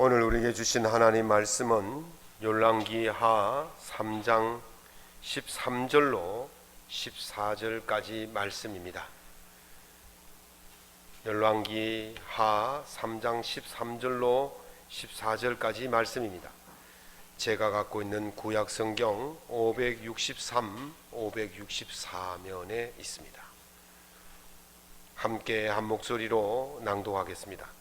오늘 우리에게 주신 하나님 말씀은 열왕기 하 3장 13절로 14절까지 말씀입니다. 열왕기 하 3장 13절로 14절까지 말씀입니다. 제가 갖고 있는 구약 성경 563, 564면에 있습니다. 함께 한 목소리로 낭독하겠습니다.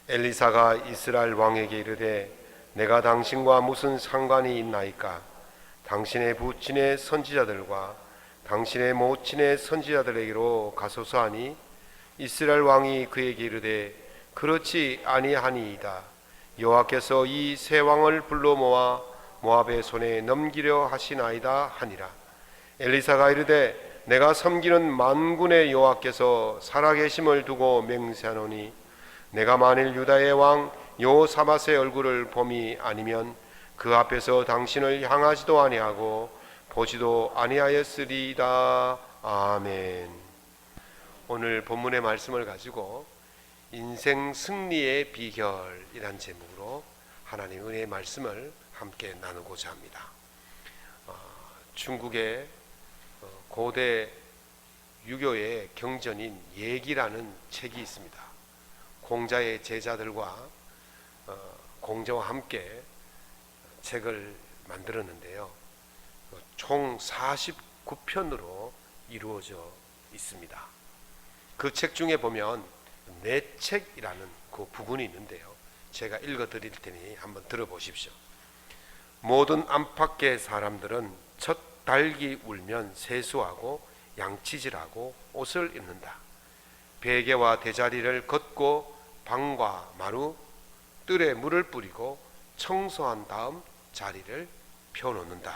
엘리사가 이스라엘 왕에게 이르되 내가 당신과 무슨 상관이 있나이까? 당신의 부친의 선지자들과 당신의 모친의 선지자들에게로 가소서 하니 이스라엘 왕이 그에게 이르되 그렇지 아니하니이다. 여호와께서 이 세 왕을 불러 모아 모압의 손에 넘기려 하시나이다 하니라. 엘리사가 이르되 내가 섬기는 만군의 여호와께서 살아계심을 두고 맹세하노니 내가 만일 유다의 왕 여호사밧의 얼굴을 봄이 아니면 그 앞에서 당신을 향하지도 아니하고 보지도 아니하였으리이다. 아멘. 오늘 본문의 말씀을 가지고 인생 승리의 비결이란 제목으로 하나님의 은혜의 말씀을 함께 나누고자 합니다. 중국의 고대 유교의 경전인 예기라는 책이 있습니다. 공자의 제자들과 공자와 함께 책을 만들었는데요. 총 49편으로 이루어져 있습니다. 그 책 중에 보면 내책이라는 그 부분이 있는데요. 제가 읽어 드릴 테니 한번 들어보십시오. 모든 안팎의 사람들은 첫 닭이 울면 세수하고 양치질하고 옷을 입는다. 베개와 대자리를 걷고 방과 마루, 뜰에 물을 뿌리고 청소한 다음 자리를 펴놓는다.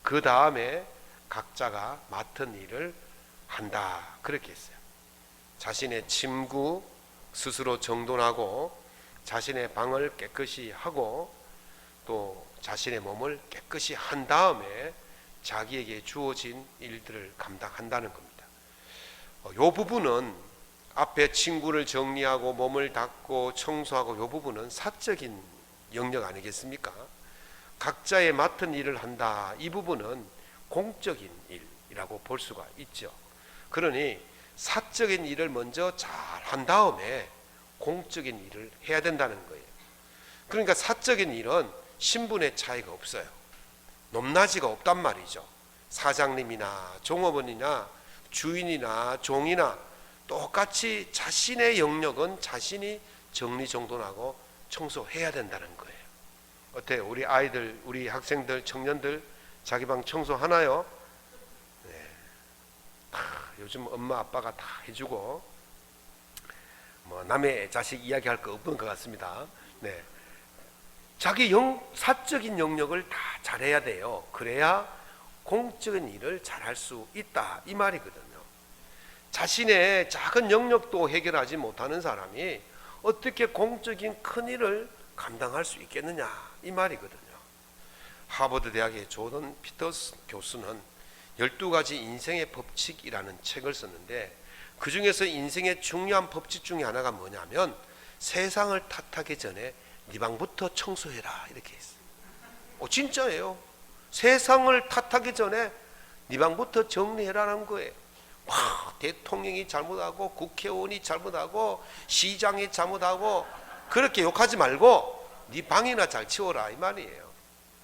그 다음에 각자가 맡은 일을 한다. 그렇게 했어요. 자신의 침구 스스로 정돈하고 자신의 방을 깨끗이 하고 또 자신의 몸을 깨끗이 한 다음에 자기에게 주어진 일들을 감당한다는 겁니다. 이 부분은 앞에 친구를 정리하고 몸을 닦고 청소하고 이 부분은 사적인 영역 아니겠습니까? 각자의 맡은 일을 한다. 이 부분은 공적인 일이라고 볼 수가 있죠. 그러니 사적인 일을 먼저 잘 한 다음에 공적인 일을 해야 된다는 거예요. 그러니까 사적인 일은 신분의 차이가 없어요. 높낮이가 없단 말이죠. 사장님이나 종업원이나 주인이나 종이나 똑같이 자신의 영역은 자신이 정리정돈하고 청소해야 된다는 거예요. 어때요? 우리 아이들, 우리 학생들, 청년들 자기 방 청소하나요? 네. 요즘 엄마 아빠가 다 해주고 뭐 남의 자식 이야기할 거 없는 것 같습니다. 네. 자기 사적인 영역을 다 잘해야 돼요. 그래야 공적인 일을 잘할 수 있다 이 말이거든요. 자신의 작은 영역도 해결하지 못하는 사람이 어떻게 공적인 큰 일을 감당할 수 있겠느냐 이 말이거든요. 하버드 대학의 조던 피터스 교수는 12가지 인생의 법칙이라는 책을 썼는데 그 중에서 인생의 중요한 법칙 중에 하나가 뭐냐면 세상을 탓하기 전에 네 방부터 청소해라 이렇게 했어요. 진짜예요. 세상을 탓하기 전에 네 방부터 정리해라는 거예요. 대통령이 잘못하고 국회의원이 잘못하고 시장이 잘못하고 그렇게 욕하지 말고 네 방이나 잘 치워라 이 말이에요.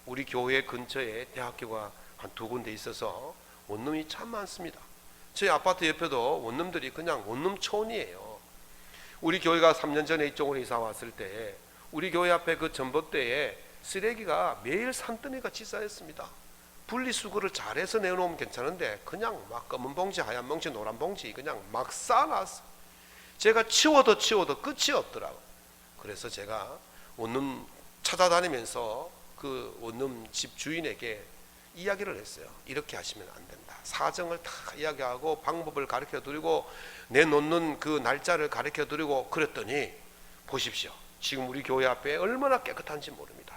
우리 교회 근처에 대학교가 한 2군데 있어서 원룸이 참 많습니다. 저희 아파트 옆에도 원룸들이 그냥 원룸촌이에요. 우리 교회가 3년 전에 이쪽으로 이사 왔을 때 우리 교회 앞에 그 전봇대에 쓰레기가 매일 산더미같이 쌓였습니다. 분리수거를 잘해서 내놓으면 괜찮은데 그냥 막 검은 봉지, 하얀 봉지, 노란 봉지 그냥 막 쌓아놨어. 제가 치워도 끝이 없더라고. 그래서 제가 원룸 찾아다니면서 그 원룸 집 주인에게 이야기를 했어요. 이렇게 하시면 안 된다. 사정을 다 이야기하고 방법을 가르쳐 드리고 내놓는 그 날짜를 가르쳐 드리고 그랬더니 보십시오. 지금 우리 교회 앞에 얼마나 깨끗한지 모릅니다.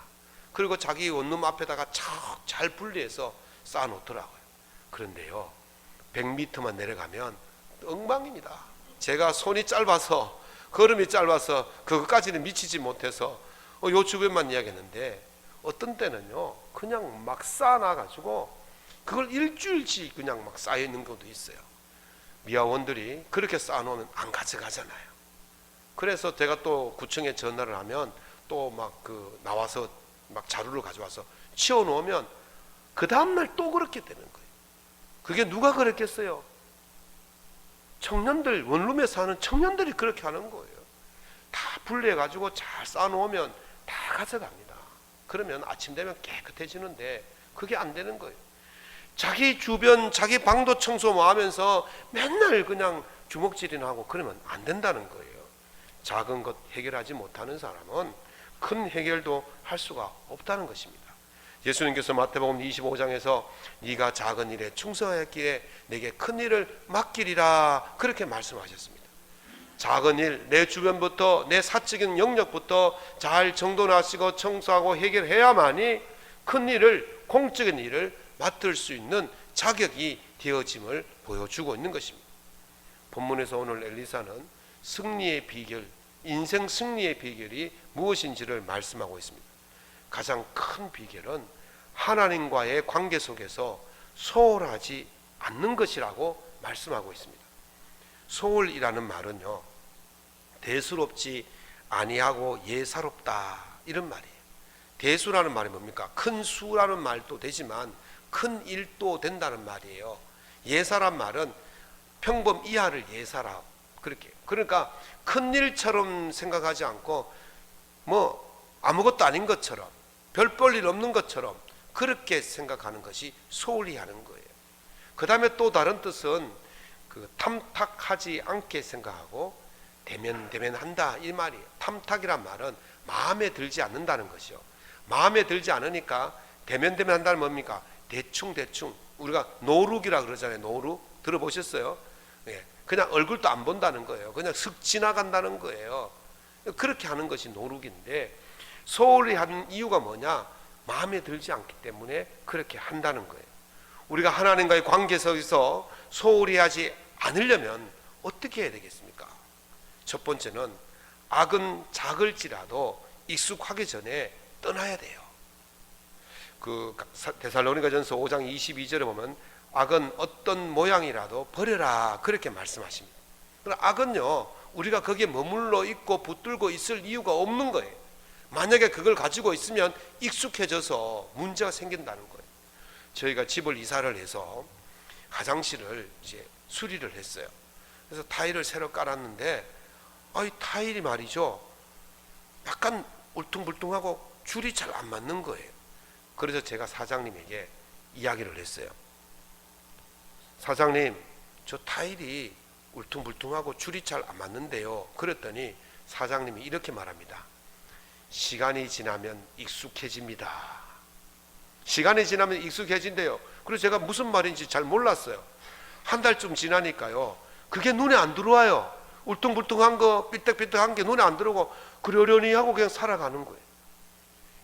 그리고 자기 원룸 앞에다가 잘 분리해서 쌓아놓더라고요. 그런데요 100m만 내려가면 엉망입니다. 제가 손이 짧아서 걸음이 짧아서 그것까지는 미치지 못해서 요 주변만 이야기했는데 어떤 때는요 그냥 막 쌓아놔가지고 그걸 일주일치 그냥 막 쌓여있는 것도 있어요. 미화원들이 그렇게 쌓아놓으면 안 가져가잖아요. 그래서 제가 또 구청에 전화를 하면 또 막 나와서 막 자루를 가져와서 치워놓으면 그 다음날 또 그렇게 되는 거예요. 그게 누가 그랬겠어요? 청년들, 원룸에 사는 청년들이 그렇게 하는 거예요. 다 분리해가지고 잘 쌓아놓으면 다 가져갑니다. 그러면 아침 되면 깨끗해지는데 그게 안 되는 거예요. 자기 주변, 자기 방도 청소 뭐 하면서 맨날 그냥 주먹질이나 하고 그러면 안 된다는 거예요. 작은 것 해결하지 못하는 사람은 큰 해결도 할 수가 없다는 것입니다. 예수님께서 마태복음 25장에서 네가 작은 일에 충성하였기에 내게 큰 일을 맡기리라 그렇게 말씀하셨습니다. 작은 일, 내 주변부터 내 사적인 영역부터 잘 정돈하시고 청소하고 해결해야만이 큰 일을, 공적인 일을 맡을 수 있는 자격이 되어짐을 보여주고 있는 것입니다. 본문에서 오늘 엘리사는 승리의 비결, 인생 승리의 비결이 무엇인지를 말씀하고 있습니다. 가장 큰 비결은 하나님과의 관계 속에서 소홀하지 않는 것이라고 말씀하고 있습니다. 소홀이라는 말은요, 대수롭지 아니하고 예사롭다 이런 말이에요. 대수라는 말이 뭡니까? 큰 수라는 말도 되지만 큰 일도 된다는 말이에요. 예사란 말은 평범 이하를 예사라 그렇게. 그러니까 큰 일처럼 생각하지 않고 뭐 아무것도 아닌 것처럼 별 볼 일 없는 것처럼 그렇게 생각하는 것이 소홀히 하는 거예요. 그 다음에 또 다른 뜻은 탐탁하지 않게 생각하고 대면한다 이 말이에요. 탐탁이란 말은 마음에 들지 않는다는 것이요. 마음에 들지 않으니까 대면한다는 뭡니까? 대충 우리가 노룩이라 그러잖아요. 노룩 들어보셨어요? 예, 그냥 얼굴도 안 본다는 거예요. 그냥 슥 지나간다는 거예요. 그렇게 하는 것이 노룩인데 소홀히 하는 이유가 뭐냐? 마음에 들지 않기 때문에 그렇게 한다는 거예요. 우리가 하나님과의 관계 속에서 소홀히 하지 않으려면 어떻게 해야 되겠습니까? 첫 번째는 악은 작을지라도 익숙하기 전에 떠나야 돼요. 데살로니가전서 5장 22절에 보면 악은 어떤 모양이라도 버려라 그렇게 말씀하십니다. 악은요 우리가 거기에 머물러 있고 붙들고 있을 이유가 없는 거예요. 만약에 그걸 가지고 있으면 익숙해져서 문제가 생긴다는 거예요. 저희가 집을 이사를 해서 화장실을 이제 수리를 했어요. 그래서 타일을 새로 깔았는데 이 타일이 말이죠 약간 울퉁불퉁하고 줄이 잘 안 맞는 거예요. 그래서 제가 사장님에게 이야기를 했어요. 사장님, 저 타일이 울퉁불퉁하고 줄이 잘 안 맞는데요. 그랬더니 사장님이 이렇게 말합니다. 시간이 지나면 익숙해집니다. 시간이 지나면 익숙해진대요. 그래서 제가 무슨 말인지 잘 몰랐어요. 한 달쯤 지나니까요 그게 눈에 안 들어와요. 울퉁불퉁한 거 삐딱삐딱한 게 눈에 안 들어오고 그러려니 하고 그냥 살아가는 거예요.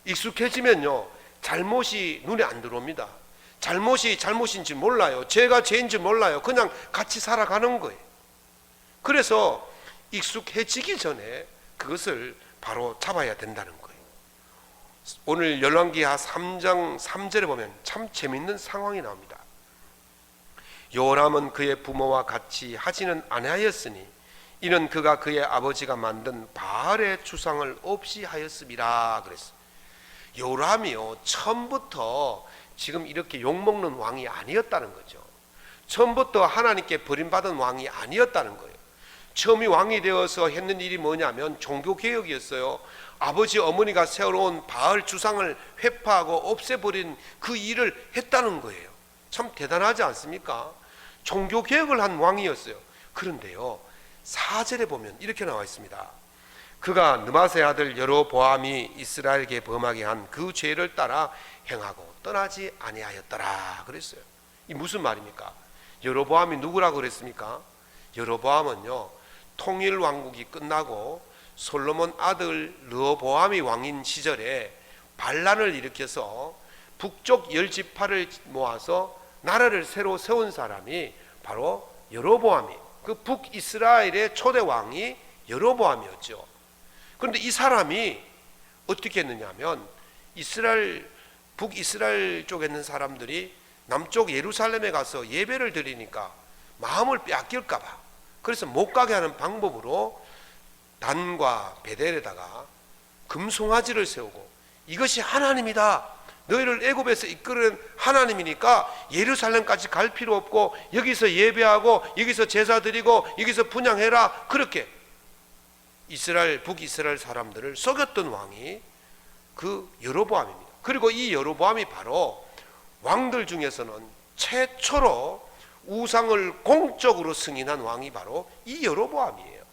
익숙해지면요 잘못이 눈에 안 들어옵니다. 잘못이 잘못인지 몰라요. 죄가 죄인지 몰라요. 그냥 같이 살아가는 거예요. 그래서 익숙해지기 전에 그것을 바로 잡아야 된다는 거예요. 오늘 열왕기하 3장 3절에 보면 참 재밌는 상황이 나옵니다. 요람은 그의 부모와 같이 하지는 아니하였으니 이는 그가 그의 아버지가 만든 바알의 추상을 없이 하였음이라 그랬어요. 요람이요 처음부터 지금 이렇게 욕먹는 왕이 아니었다는 거죠. 처음부터 하나님께 버림받은 왕이 아니었다는 거예요. 처음이 왕이 되어서 했는 일이 뭐냐면 종교개혁이었어요. 아버지 어머니가 세워놓은 바알 주상을 회파하고 없애버린 그 일을 했다는 거예요. 참 대단하지 않습니까? 종교개혁을 한 왕이었어요. 그런데요 4절에 보면 이렇게 나와 있습니다. 그가 느밧의 아들 여로보암이 이스라엘에게 범하게 한 그 죄를 따라 행하고 떠나지 아니하였더라 그랬어요. 이 무슨 말입니까? 여로보암이 누구라고 그랬습니까? 여로보암은요 통일 왕국이 끝나고 솔로몬 아들 르호보암이 왕인 시절에 반란을 일으켜서 북쪽 10지파를 모아서 나라를 새로 세운 사람이 바로 여로보암이, 그 북이스라엘의 초대 왕이 여로보암이었죠. 그런데 이 사람이 어떻게 했느냐 하면 북이스라엘 쪽에 있는 사람들이 남쪽 예루살렘에 가서 예배를 드리니까 마음을 빼앗길까 봐, 그래서 못 가게 하는 방법으로 단과 베델에다가 금송아지를 세우고, 이것이 하나님이다, 너희를 애굽에서 이끌은 하나님이니까 예루살렘까지 갈 필요 없고 여기서 예배하고 여기서 제사 드리고 여기서 분향해라, 그렇게 북이스라엘 사람들을 속였던 왕이 그 여로보암입니다. 그리고 이 여로보암이 바로 왕들 중에서는 최초로 우상을 공적으로 승인한 왕이 바로 이 여로보암이에요.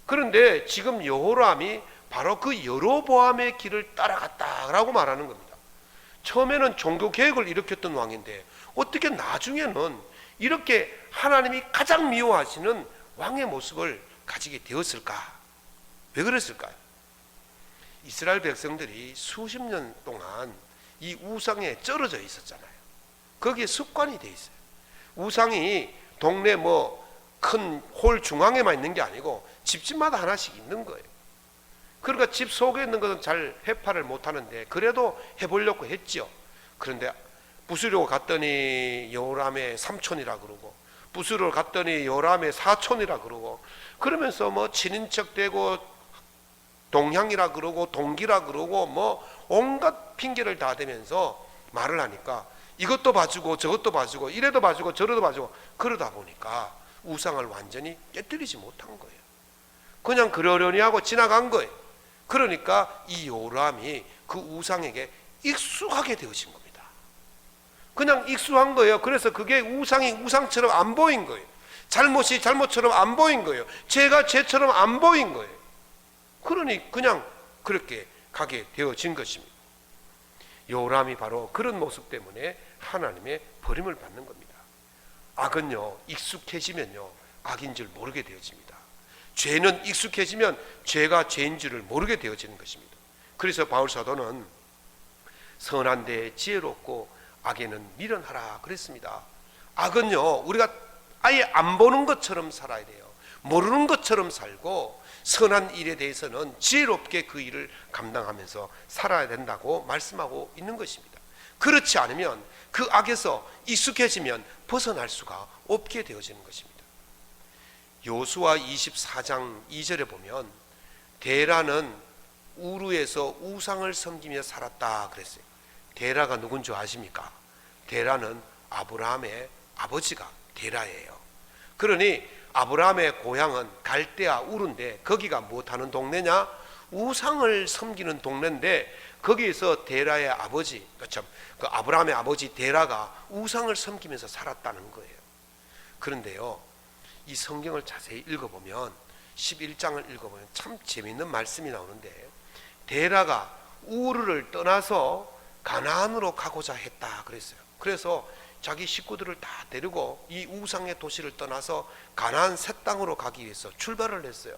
그런데 지금 여호람이 바로 그 여로보암의 길을 따라갔다라고 말하는 겁니다. 처음에는 종교개혁을 일으켰던 왕인데 어떻게 나중에는 이렇게 하나님이 가장 미워하시는 왕의 모습을 가지게 되었을까? 왜 그랬을까요? 이스라엘 백성들이 수십 년 동안 이 우상에 쩔어져 있었잖아요. 거기에 습관이 돼 있어요. 우상이 동네 큰 홀 중앙에만 있는 게 아니고 집집마다 하나씩 있는 거예요. 그러니까 집 속에 있는 것은 잘 해파를 못 하는데 그래도 해보려고 했죠. 그런데 부수려고 갔더니 여호람의 삼촌이라 그러고, 부수러 갔더니 여호람의 사촌이라 그러고, 그러면서 친인척 되고 동향이라 그러고 동기라 그러고 온갖 핑계를 다 대면서 말을 하니까 이것도 봐주고 저것도 봐주고 이래도 봐주고 저래도 봐주고, 그러다 보니까 우상을 완전히 깨뜨리지 못한 거예요. 그냥 그러려니 하고 지나간 거예요. 그러니까 이 여호람이 그 우상에게 익숙하게 되어진 겁니다. 그냥 익숙한 거예요. 그래서 그게 우상이 우상처럼 안 보인 거예요. 잘못이 잘못처럼 안 보인 거예요. 죄가 죄처럼 안 보인 거예요. 그러니 그냥 그렇게 가게 되어진 것입니다. 여호람이 바로 그런 모습 때문에 하나님의 버림을 받는 겁니다. 악은요, 익숙해지면요 악인 줄 모르게 되어집니다. 죄는 익숙해지면 죄가 죄인 줄을 모르게 되어지는 것입니다. 그래서 바울 사도는 선한 데 지혜롭고 악에는 미련하라 그랬습니다. 악은요, 우리가 아예 안 보는 것처럼 살아야 돼요. 모르는 것처럼 살고, 선한 일에 대해서는 지혜롭게 그 일을 감당하면서 살아야 된다고 말씀하고 있는 것입니다. 그렇지 않으면 그 악에서 익숙해지면 벗어날 수가 없게 되어지는 것입니다. 여호수아 24장 2절에 보면 데라는 우르에서 우상을 섬기며 살았다 그랬어요. 데라가 누군 줄 아십니까? 데라는 아브라함의 아버지가 데라예요. 그러니 아브라함의 고향은 갈대아 우르인데 거기가 무엇하는 동네냐? 우상을 섬기는 동네인데 거기에서 데라의 아버지, 그 아브라함의 아버지 데라가 우상을 섬기면서 살았다는 거예요. 그런데요, 이 성경을 자세히 읽어보면 11장을 읽어보면 참 재미있는 말씀이 나오는데, 데라가 우르를 떠나서 가나안으로 가고자 했다 그랬어요. 그래서 자기 식구들을 다 데리고 이 우상의 도시를 떠나서 가나안 새 땅으로 가기 위해서 출발을 했어요.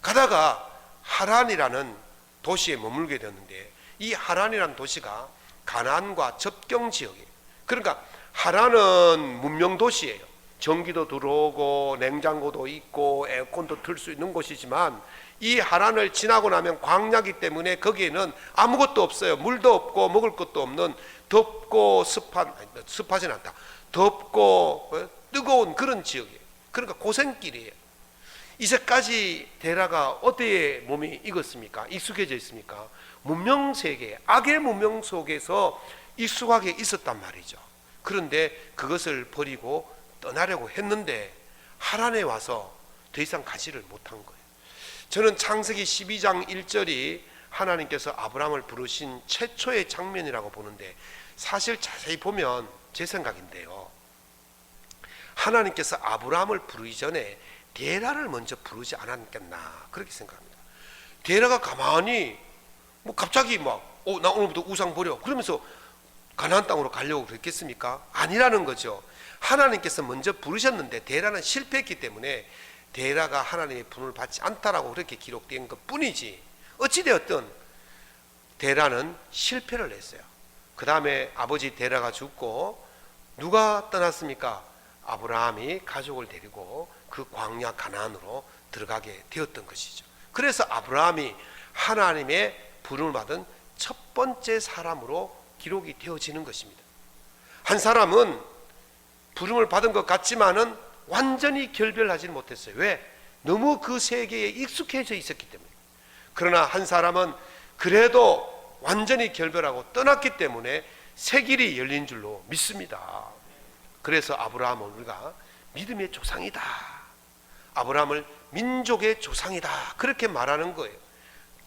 가다가 하란이라는 도시에 머물게 되었는데, 이 하란이라는 도시가 가나안과 접경 지역이에요. 그러니까 하란은 문명 도시예요. 전기도 들어오고 냉장고도 있고 에어컨도 틀 수 있는 곳이지만, 이 하란을 지나고 나면 광야이기 때문에 거기에는 아무것도 없어요. 물도 없고 먹을 것도 없는 덥고 습하진 않다, 덥고 뜨거운 그런 지역이에요. 그러니까 고생길이에요. 이제까지 데라가 어디에 몸이 익었습니까? 익숙해져 있습니까? 문명세계, 악의 문명 속에서 익숙하게 있었단 말이죠. 그런데 그것을 버리고 떠나려고 했는데 하란에 와서 더 이상 가지를 못한 거예요. 저는 창세기 12장 1절이 하나님께서 아브라함을 부르신 최초의 장면이라고 보는데, 사실 자세히 보면 제 생각인데요, 하나님께서 아브라함을 부르기 전에 데라를 먼저 부르지 않았겠나 그렇게 생각합니다. 데라가 가만히 갑자기 나 오늘부터 우상 버려 그러면서 가나안 땅으로 가려고 그랬겠습니까? 아니라는 거죠. 하나님께서 먼저 부르셨는데 데라는 실패했기 때문에 데라가 하나님의 분을 받지 않다라고 그렇게 기록된 것 뿐이지, 어찌되었든 데라는 실패를 했어요. 그 다음에 아버지 데라가 죽고 누가 떠났습니까? 아브라함이 가족을 데리고 그 광야 가나안으로 들어가게 되었던 것이죠. 그래서 아브라함이 하나님의 부름을 받은 첫 번째 사람으로 기록이 되어지는 것입니다. 한 사람은 부름을 받은 것 같지만은 완전히 결별하지는 못했어요. 왜? 너무 그 세계에 익숙해져 있었기 때문에. 그러나 한 사람은 그래도 완전히 결별하고 떠났기 때문에 새 길이 열린 줄로 믿습니다. 그래서 아브라함은 우리가 믿음의 조상이다, 아브라함을 민족의 조상이다, 그렇게 말하는 거예요.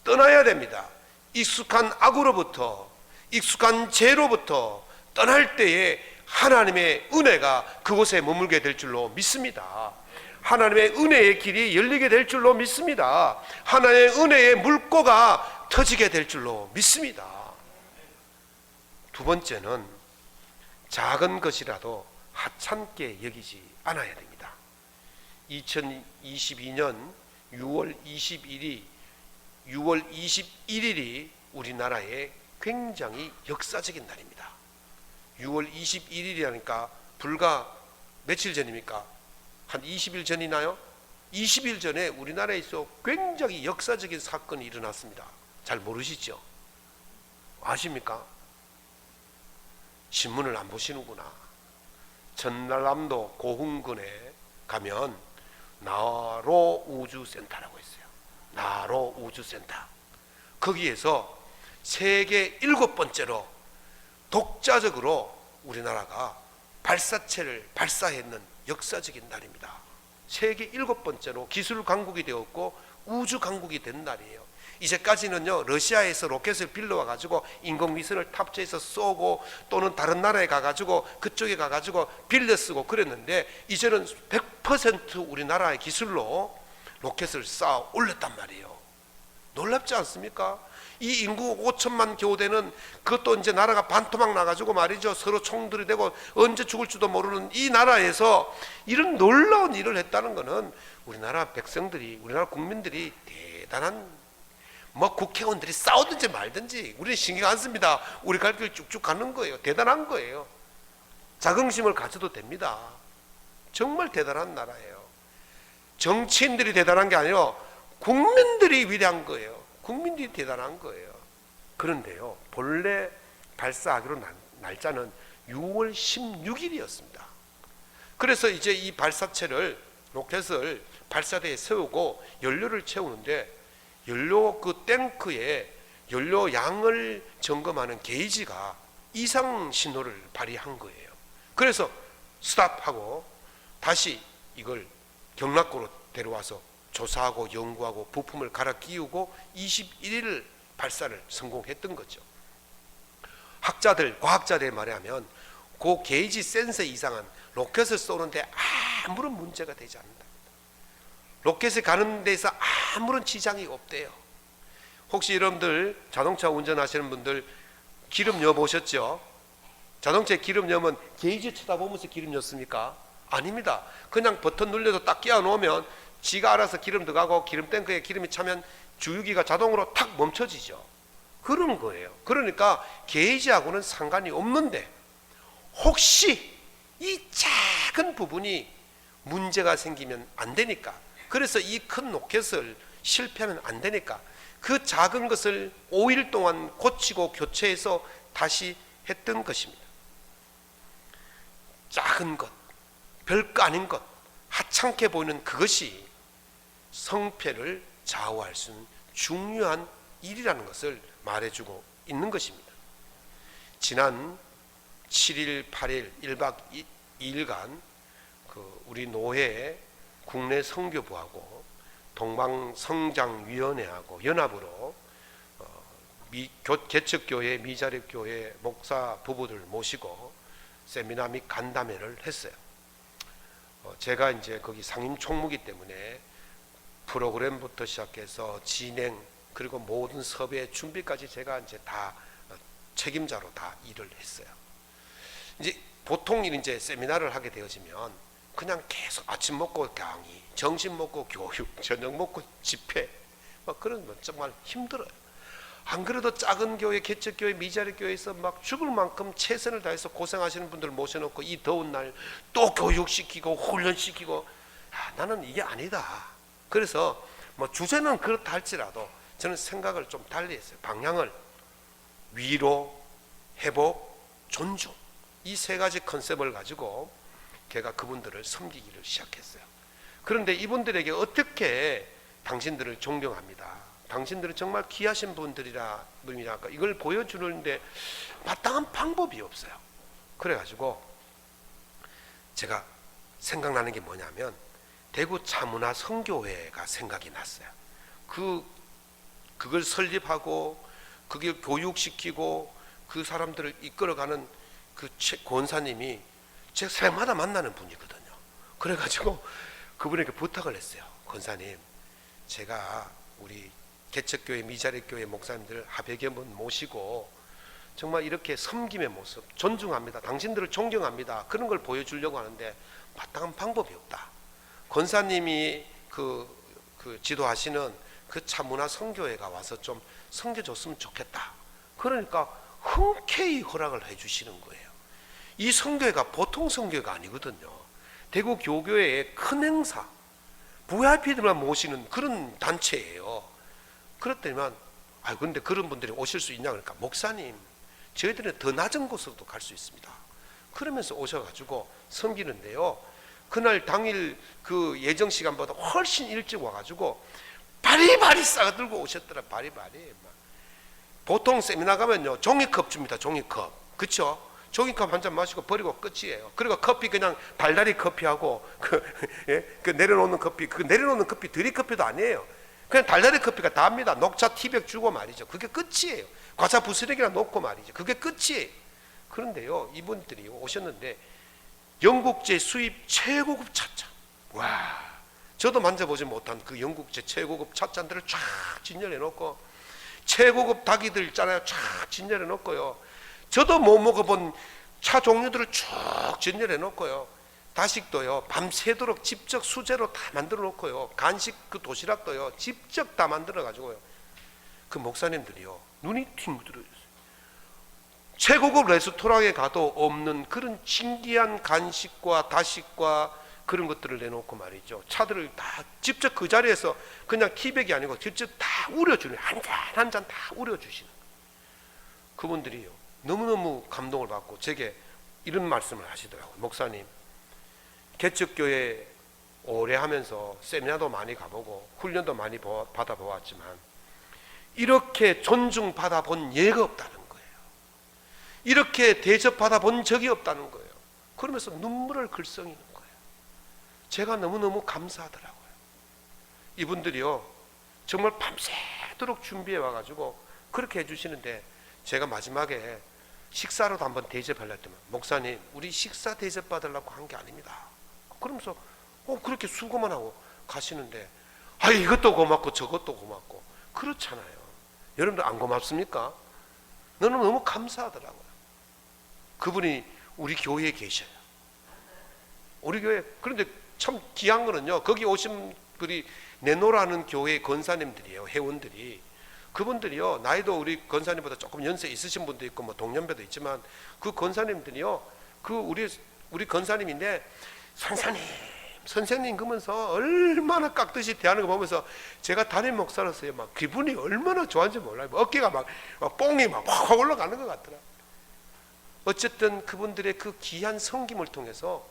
떠나야 됩니다. 익숙한 악으로부터, 익숙한 죄로부터 떠날 때에 하나님의 은혜가 그곳에 머물게 될 줄로 믿습니다. 하나님의 은혜의 길이 열리게 될 줄로 믿습니다. 하나님의 은혜의 물꼬가 터지게 될 줄로 믿습니다. 두 번째는 작은 것이라도 하찮게 여기지 않아야 됩니다. 2022년 6월 21일이 우리나라의 굉장히 역사적인 날입니다. 6월 21일이라니까 불과 며칠 전입니까? 한 20일 전이나요? 20일 전에 우리나라에서 굉장히 역사적인 사건이 일어났습니다. 잘 모르시죠? 아십니까? 신문을 안 보시는구나. 전라남도 고흥군에 가면 나로 우주센터라고 있어요. 나로 우주센터. 거기에서 세계 7번째로 독자적으로 우리나라가 발사체를 발사했는 역사적인 날입니다. 세계 7번째로 기술 강국이 되었고 우주 강국이 된 날이에요. 이제까지는요, 러시아에서 로켓을 빌려와 가지고 인공위성을 탑재해서 쏘고 또는 다른 나라에 가가지고 그쪽에 가가지고 빌려 쓰고 그랬는데, 이제는 100% 우리나라의 기술로 로켓을 쌓아 올렸단 말이에요. 놀랍지 않습니까? 이 인구 5천만 교대는, 그것도 이제 나라가 반토막 나가지고 말이죠, 서로 총 들이대고 언제 죽을지도 모르는 이 나라에서 이런 놀라운 일을 했다는 것은 우리나라 백성들이, 우리나라 국민들이 대단한, 뭐 국회의원들이 싸우든지 말든지 우리는 신경 안 씁니다. 우리 갈 길 쭉쭉 가는 거예요. 대단한 거예요. 자긍심을 가져도 됩니다. 정말 대단한 나라예요. 정치인들이 대단한 게 아니라 국민들이 위대한 거예요. 국민들이 대단한 거예요. 그런데요, 본래 발사하기로 날짜는 6월 16일이었습니다. 그래서 이제 이 발사체를, 로켓을 발사대에 세우고 연료를 채우는데, 연료 그 탱크에 연료 양을 점검하는 게이지가 이상 신호를 발휘한 거예요. 그래서 스탑하고 다시 이걸 경락고로 데려와서 조사하고 연구하고 부품을 갈아 끼우고 21일 발사를 성공했던 거죠. 학자들, 과학자들 말에 하면 그 게이지 센서 이상은 로켓을 쏘는데 아무런 문제가 되지 않는다. 로켓에 가는 데서 아무런 지장이 없대요. 혹시 여러분들 자동차 운전하시는 분들 기름 넣어 보셨죠? 자동차에 기름 넣으면 게이지 쳐다보면서 기름 넣습니까? 아닙니다. 그냥 버튼 눌려서 딱 끼워 놓으면 지가 알아서 기름 들어가고, 기름 탱크에 기름이 차면 주유기가 자동으로 탁 멈춰지죠. 그런 거예요. 그러니까 게이지하고는 상관이 없는데, 혹시 이 작은 부분이 문제가 생기면 안 되니까, 그래서 이 큰 로켓을 실패하면 안 되니까 그 작은 것을 5일 동안 고치고 교체해서 다시 했던 것입니다. 작은 것, 별거 아닌 것, 하찮게 보이는 그것이 성패를 좌우할 수 있는 중요한 일이라는 것을 말해주고 있는 것입니다. 지난 7일, 8일, 1박 2일간 우리 노회 국내 선교부하고 동방성장위원회하고 연합으로 개척교회, 미자립교회 목사 부부들 모시고 세미나 및 간담회를 했어요. 제가 이제 거기 상임 총무기 때문에 프로그램부터 시작해서 진행, 그리고 모든 섭외 준비까지 제가 이제 다 책임자로 다 일을 했어요. 이제 보통 이제 세미나를 하게 되어지면 그냥 계속 아침 먹고 강의, 점심 먹고 교육, 저녁 먹고 집회, 막 그런 건 정말 힘들어요. 안 그래도 작은 교회, 개척교회, 미자립교회에서 막 죽을 만큼 최선을 다해서 고생하시는 분들 모셔놓고 이 더운 날 또 교육시키고 훈련시키고, 나는 이게 아니다. 그래서 뭐 주제는 그렇다 할지라도 저는 생각을 좀 달리 했어요. 방향을 위로, 회복, 존중, 이 세 가지 컨셉을 가지고 제가 그분들을 섬기기를 시작했어요. 그런데 이분들에게 어떻게 당신들을 존경합니다, 당신들은 정말 귀하신 분들이라 이걸 보여주는데 마땅한 방법이 없어요. 그래가지고 제가 생각나는 게 뭐냐면 대구 차문화 성교회가 생각이 났어요. 그걸 설립하고 그걸 교육시키고 그 사람들을 이끌어가는 그 권사님이 제가 새마다 만나는 분이거든요. 그래가지고 그분에게 부탁을 했어요. 권사님, 제가 우리 개척교회 미자립교회 목사님들 합의회 분 모시고 정말 이렇게 섬김의 모습, 존중합니다, 당신들을 존경합니다, 그런 걸 보여주려고 하는데 마땅한 방법이 없다. 권사님이 그 지도하시는 그 차문화 성교회가 와서 좀 섬겨줬으면 좋겠다. 그러니까 흔쾌히 허락을 해주시는 거예요. 이 성교회가 보통 성교회가 아니거든요. 대구 교교회의 큰 행사, VIP들만 모시는 그런 단체예요. 그렇다면 근데 그런 분들이 오실 수 있냐 그러니까, 목사님, 저희들은 더 낮은 곳으로도 갈 수 있습니다. 그러면서 오셔가지고 섬기는데요, 그날 당일 그 예정 시간보다 훨씬 일찍 와가지고 바리바리 싸가 들고 오셨더라. 바리바리. 보통 세미나 가면요 종이컵 줍니다. 종이컵, 그쵸? 종이컵 한 잔 마시고 버리고 끝이에요. 그리고 커피 그냥 달달이 커피하고 그 내려놓는 커피, 그 내려놓는 커피 드립커피도 아니에요. 그냥 달달이 커피가 답니다. 녹차 티백 주고 말이죠. 그게 끝이에요. 과자 부스러기나 놓고 말이죠. 그게 끝이에요. 그런데요, 이분들이 오셨는데 영국제 수입 최고급 찻잔, 와, 저도 만져보지 못한 그 영국제 최고급 찻잔들을 쫙 진열해 놓고, 최고급 닭이들 있잖아요, 쫙 진열해 놓고요, 저도 못 먹어본 차 종류들을 쭉 진열해 놓고요, 다식도요 밤새도록 직접 수제로 다 만들어 놓고요, 간식 그 도시락도요 직접 다 만들어 가지고요, 그 목사님들이요 눈이 팅들어요. 최고급 레스토랑에 가도 없는 그런 신기한 간식과 다식과 그런 것들을 내놓고 말이죠, 차들을 다 직접 그 자리에서 그냥 티백이 아니고 직접 다 우려주는, 한 잔 한 잔 다 우려주시는 그분들이요, 너무너무 감동을 받고 제게 이런 말씀을 하시더라고요. 목사님, 개척교회 오래 하면서 세미나도 많이 가보고 훈련도 많이 받아보았지만 이렇게 존중받아 본 예가 없다는 거예요. 이렇게 대접받아 본 적이 없다는 거예요. 그러면서 눈물을 글썽이는 거예요. 제가 너무너무 감사하더라고요. 이분들이요 정말 밤새도록 준비해 와가지고 그렇게 해주시는데, 제가 마지막에 식사로도 한번 대접하려고 했더니, 목사님, 우리 식사 대접 받으려고 한 게 아닙니다. 그러면서 그렇게 수고만 하고 가시는데, 이것도 고맙고 저것도 고맙고 그렇잖아요. 여러분들 안 고맙습니까? 너는 너무 감사하더라고요. 그분이 우리 교회에 계셔요. 우리 교회. 그런데 참 귀한 거는요, 거기 오신 우리 내노라는 교회 권사님들이에요. 회원들이. 그분들이요 나이도 우리 권사님보다 조금 연세 있으신 분도 있고 뭐 동년배도 있지만, 그 권사님들이요 그 우리 권사님인데, 선생님 그러면서 얼마나 깍듯이 대하는 거 보면서 제가 담임 목사로서요 막 기분이 얼마나 좋아하는지 몰라요. 어깨가 막 뽕이 막 확 올라가는 것 같더라. 어쨌든 그분들의 그 귀한 섬김을 통해서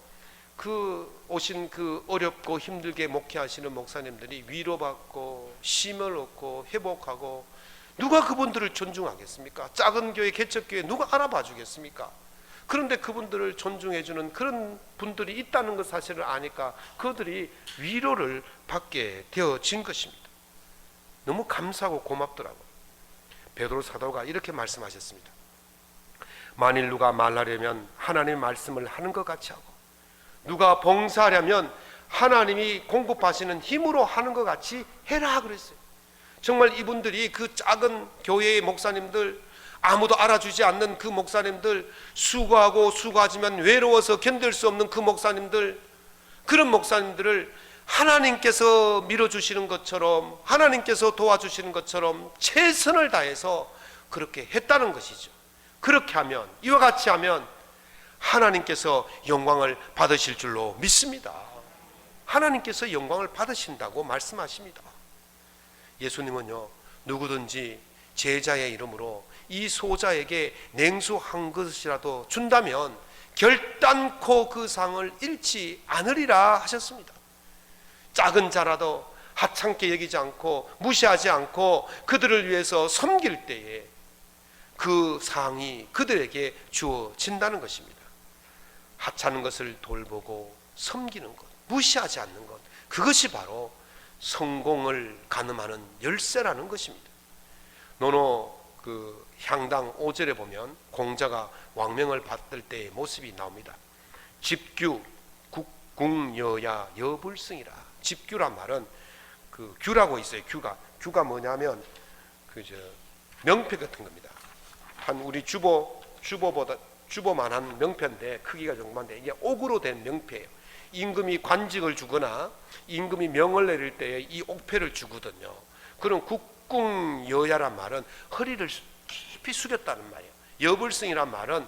그 오신 그 어렵고 힘들게 목회하시는 목사님들이 위로받고 힘을 얻고 회복하고, 누가 그분들을 존중하겠습니까? 작은 교회 개척교회 누가 알아봐 주겠습니까? 그런데 그분들을 존중해주는 그런 분들이 있다는 것 사실을 아니까 그들이 위로를 받게 되어진 것입니다. 너무 감사하고 고맙더라고요. 베드로 사도가 이렇게 말씀하셨습니다. 만일 누가 말하려면 하나님의 말씀을 하는 것 같이 하고, 누가 봉사하려면 하나님이 공급하시는 힘으로 하는 것 같이 해라 그랬어요. 정말 이분들이 그 작은 교회의 목사님들, 아무도 알아주지 않는 그 목사님들, 수고하고 수고하지만 외로워서 견딜 수 없는 그 목사님들, 그런 목사님들을 하나님께서 밀어주시는 것처럼, 하나님께서 도와주시는 것처럼 최선을 다해서 그렇게 했다는 것이죠. 그렇게 하면, 이와 같이 하면 하나님께서 영광을 받으실 줄로 믿습니다. 하나님께서 영광을 받으신다고 말씀하십니다. 예수님은요 누구든지 제자의 이름으로 이 소자에게 냉수 한 그릇이라도 준다면 결단코 그 상을 잃지 않으리라 하셨습니다. 작은 자라도 하찮게 여기지 않고 무시하지 않고 그들을 위해서 섬길 때에 그 상이 그들에게 주어진다는 것입니다. 하찮은 것을 돌보고 섬기는 것, 무시하지 않는 것, 그것이 바로 성공을 가늠하는 열쇠라는 것입니다. 노노 그 향당 5절에 보면 공자가 왕명을 받을 때의 모습이 나옵니다. 집규 국궁여야 여불승이라. 집규란 말은 그 규라고 있어요. 규가 뭐냐면 명패 같은 겁니다. 한 우리 주보만한 명패인데 크기가 정말인데 이게 옥으로 된 명패예요. 임금이 관직을 주거나 임금이 명을 내릴 때에 이 옥패를 주거든요. 그런 국궁여야란 말은 허리를 깊이 숙였다는 말이에요. 여불승이란 말은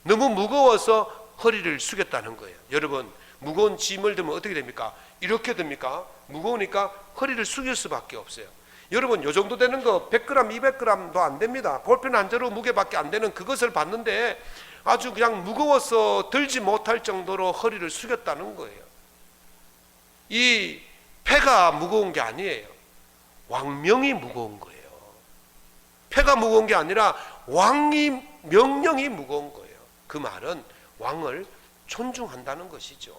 너무 무거워서 허리를 숙였다는 거예요. 여러분, 무거운 짐을 들면 어떻게 됩니까? 이렇게 됩니까? 무거우니까 허리를 숙일 수밖에 없어요. 여러분, 요 정도 되는 거 100g, 200g도 안 됩니다. 볼펜 한 자루 무게밖에 안 되는 그것을 봤는데 아주 그냥 무거워서 들지 못할 정도로 허리를 숙였다는 거예요. 이 패가 무거운 게 아니에요. 왕명이 무거운 거예요. 패가 무거운 게 아니라 왕이 명령이 무거운 거예요. 그 말은 왕을 존중한다는 것이죠.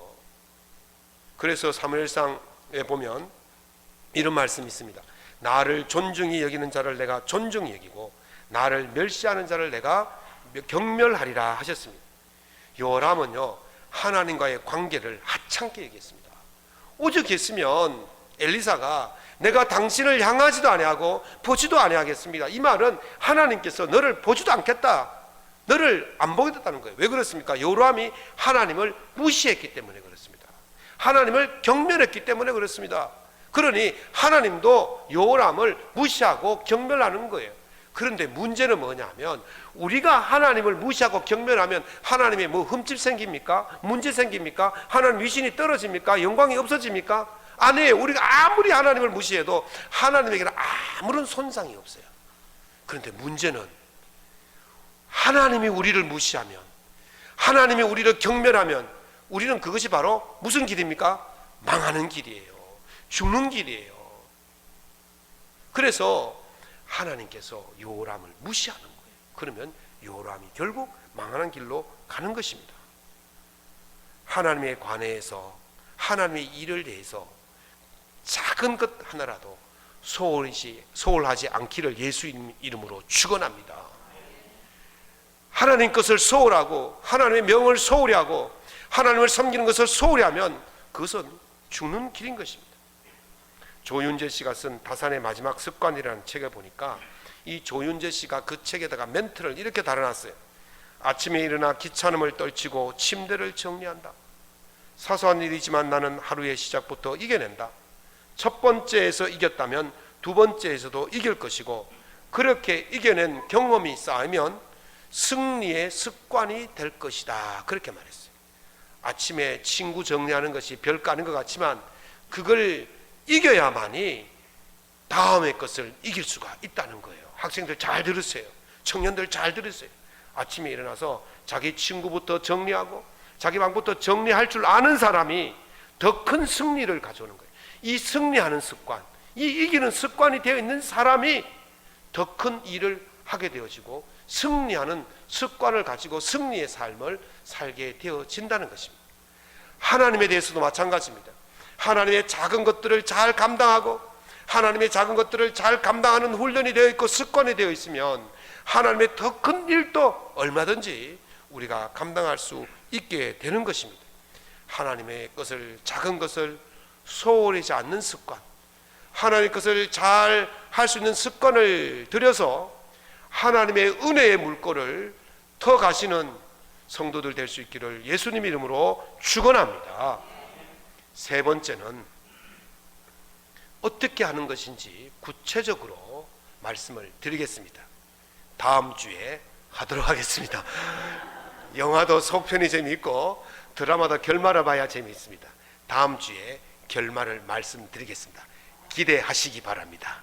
그래서 사무엘상에 보면 이런 말씀이 있습니다. 나를 존중히 여기는 자를 내가 존중히 여기고 나를 멸시하는 자를 내가 경멸하리라 하셨습니다. 요람은요, 하나님과의 관계를 하찮게 여겼습니다. 오죽했으면 엘리사가 내가 당신을 향하지도 아니하고 보지도 아니하겠습니다. 이 말은 하나님께서 너를 보지도 않겠다, 너를 안 보겠다는 거예요. 왜 그렇습니까? 요람이 하나님을 무시했기 때문에 그렇습니다. 하나님을 경멸했기 때문에 그렇습니다. 그러니 하나님도 요람을 무시하고 경멸하는 거예요. 그런데 문제는 뭐냐면 우리가 하나님을 무시하고 경멸하면 하나님의 뭐 흠집 생깁니까? 문제 생깁니까? 하나님 위신이 떨어집니까? 영광이 없어집니까? 아니에요. 우리가 아무리 하나님을 무시해도 하나님에게는 아무런 손상이 없어요. 그런데 문제는 하나님이 우리를 무시하면, 하나님이 우리를 경멸하면 우리는 그것이 바로 무슨 길입니까? 망하는 길이에요. 죽는 길이에요. 그래서 하나님께서 요람을 무시하는 거예요. 그러면 요람이 결국 망하는 길로 가는 것입니다. 하나님에 관해서 하나님의 일을 대해서 작은 것 하나라도 소홀하지 않기를 예수 이름으로 축원합니다. 하나님 것을 소홀하고 하나님의 명을 소홀히 하고 하나님을 섬기는 것을 소홀히 하면 그것은 죽는 길인 것입니다. 조윤재 씨가 쓴 다산의 마지막 습관이라는 책을 보니까 이 조윤재 씨가 그 책에다가 멘트를 이렇게 달아놨어요. 아침에 일어나 귀찮음을 떨치고 침대를 정리한다. 사소한 일이지만 나는 하루의 시작부터 이겨낸다. 첫 번째에서 이겼다면 두 번째에서도 이길 것이고 그렇게 이겨낸 경험이 쌓이면 승리의 습관이 될 것이다. 그렇게 말했어요. 아침에 친구 정리하는 것이 별거 아닌 것 같지만 그걸 이겨야만이 다음의 것을 이길 수가 있다는 거예요. 학생들 잘 들으세요. 청년들 잘 들으세요. 아침에 일어나서 자기 친구부터 정리하고 자기 방부터 정리할 줄 아는 사람이 더 큰 승리를 가져오는 거예요. 이 승리하는 습관, 이 이기는 습관이 되어 있는 사람이 더 큰 일을 하게 되어지고 승리하는 습관을 가지고 승리의 삶을 살게 되어진다는 것입니다. 하나님에 대해서도 마찬가지입니다. 하나님의 작은 것들을 잘 감당하고 하나님의 작은 것들을 잘 감당하는 훈련이 되어 있고 습관이 되어 있으면 하나님의 더 큰 일도 얼마든지 우리가 감당할 수 있게 되는 것입니다. 하나님의 것을, 작은 것을 소홀히 하지 않는 습관, 하나님의 것을 잘 할 수 있는 습관을 들여서 하나님의 은혜의 물꼬를 터 가시는 성도들 될 수 있기를 예수님 이름으로 축원합니다. 세 번째는 어떻게 하는 것인지 구체적으로 말씀을 드리겠습니다. 다음 주에 하도록 하겠습니다. 영화도 속편이 재미있고 드라마도 결말을 봐야 재미있습니다. 다음 주에 결말을 말씀드리겠습니다. 기대하시기 바랍니다.